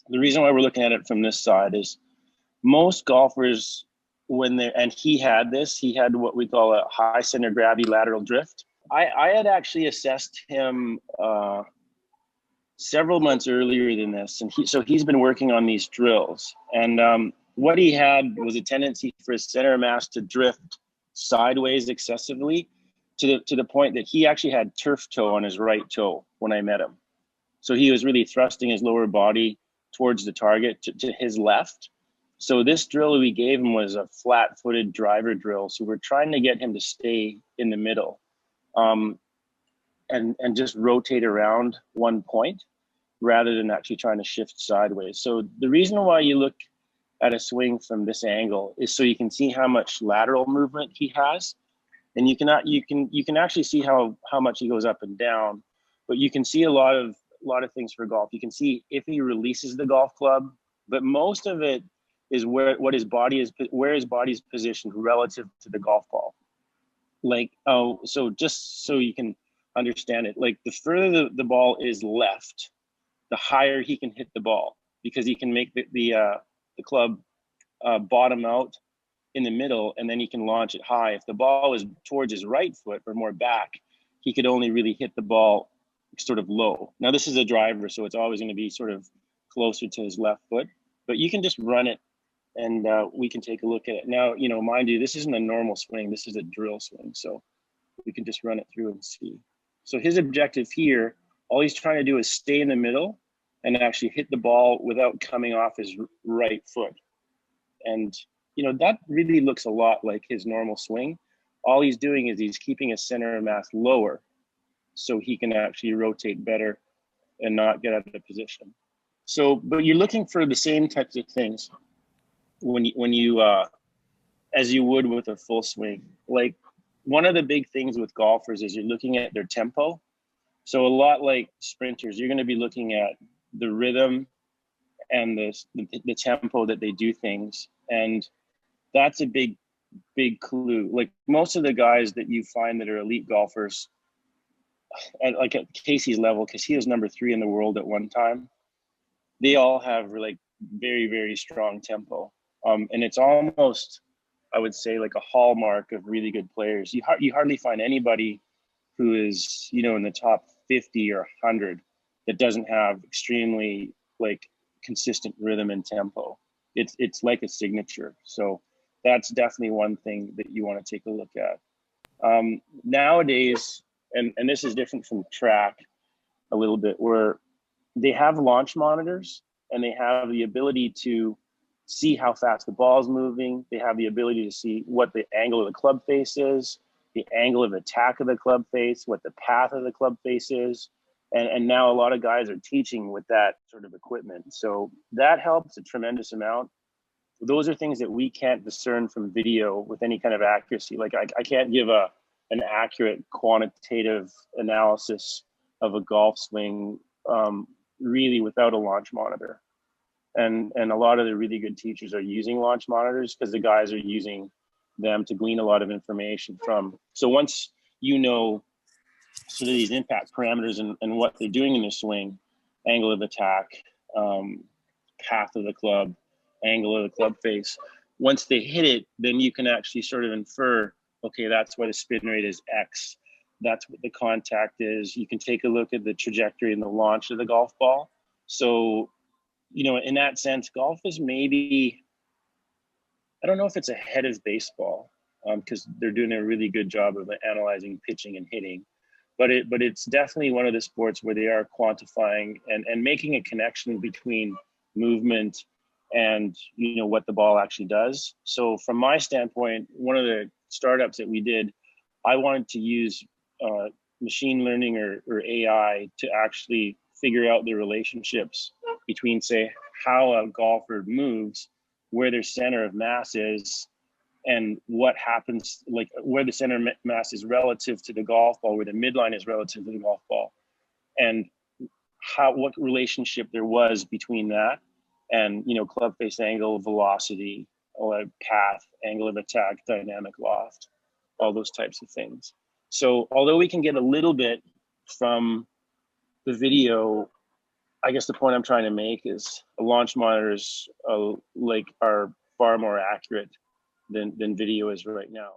The reason why we're looking at it from this side is most golfers, when they're, and he had this, he had what we call a high center of gravity lateral drift. I had actually assessed him several months earlier than this, and so he's been working on these drills. And what he had was a tendency for his center of mass to drift sideways excessively, to the point that he actually had turf toe on his right toe when I met him. So he was really thrusting his lower body towards the target to his left. So this drill we gave him was a flat-footed driver drill. So we're trying to get him to stay in the middle, um, and just rotate around one point rather than actually trying to shift sideways. So the reason why you look at a swing from this angle is so you can see how much lateral movement he has, and you can actually see how much he goes up and down, but you can see a lot of things for golf. You can see if he releases the golf club, but most of it is where his body is positioned relative to the golf ball. Like, oh, so just so you can understand it, like the further the ball is left, the higher he can hit the ball, because he can make the club bottom out in the middle, and then he can launch it high. If the ball is towards his right foot or more back, he could only really hit the ball sort of low. Now this is a driver, so it's always going to be sort of closer to his left foot, but you can just run it, and we can take a look at it. Now, mind you, this isn't a normal swing. This is a drill swing, so we can just run it through and see. So his objective here, all he's trying to do is stay in the middle and actually hit the ball without coming off his right foot. And, that really looks a lot like his normal swing. All he's doing is he's keeping his center of mass lower so he can actually rotate better and not get out of position. So, but you're looking for the same types of things when you as you would with a full swing. Like, one of the big things with golfers is you're looking at their tempo. So a lot like sprinters, you're going to be looking at the rhythm and the tempo that they do things. And that's a big clue. Like, most of the guys that you find that are elite golfers, and like at Casey's level, because he was number 3 in the world at one time, they all have like very, very strong tempo. And it's almost, I would say, like a hallmark of really good players. You hardly find anybody who is, in the top 50 or 100 that doesn't have extremely like consistent rhythm and tempo. It's like a signature. So that's definitely one thing that you want to take a look at. Nowadays, and this is different from track a little bit, where they have launch monitors and they have the ability to see how fast the ball is moving. They have the ability to see what the angle of the club face is, the angle of attack of the club face, what the path of the club face is. And now a lot of guys are teaching with that sort of equipment. So that helps a tremendous amount. Those are things that we can't discern from video with any kind of accuracy. Like, I can't give an accurate quantitative analysis of a golf swing really without a launch monitor. And a lot of the really good teachers are using launch monitors because the guys are using them to glean a lot of information from. So once sort of these impact parameters and what they're doing in the swing, angle of attack, path of the club, angle of the club face, once they hit it, then you can actually sort of infer, okay, that's why the spin rate is X. That's what the contact is. You can take a look at the trajectory and the launch of the golf ball. So, in that sense, golf is maybe, I don't know if it's ahead of baseball, because they're doing a really good job of analyzing pitching and hitting. But it's definitely one of the sports where they are quantifying and making a connection between movement and what the ball actually does. So from my standpoint, one of the startups that we did, I wanted to use machine learning or AI to actually figure out the relationships between, say, how a golfer moves, where their center of mass is, and what happens, like where the center mass is relative to the golf ball, where the midline is relative to the golf ball, and what relationship there was between that and club face angle, velocity, or path, angle of attack, dynamic loft, all those types of things. So although we can get a little bit from the video, I guess the point I'm trying to make is launch monitors like are far more accurate than video is right now.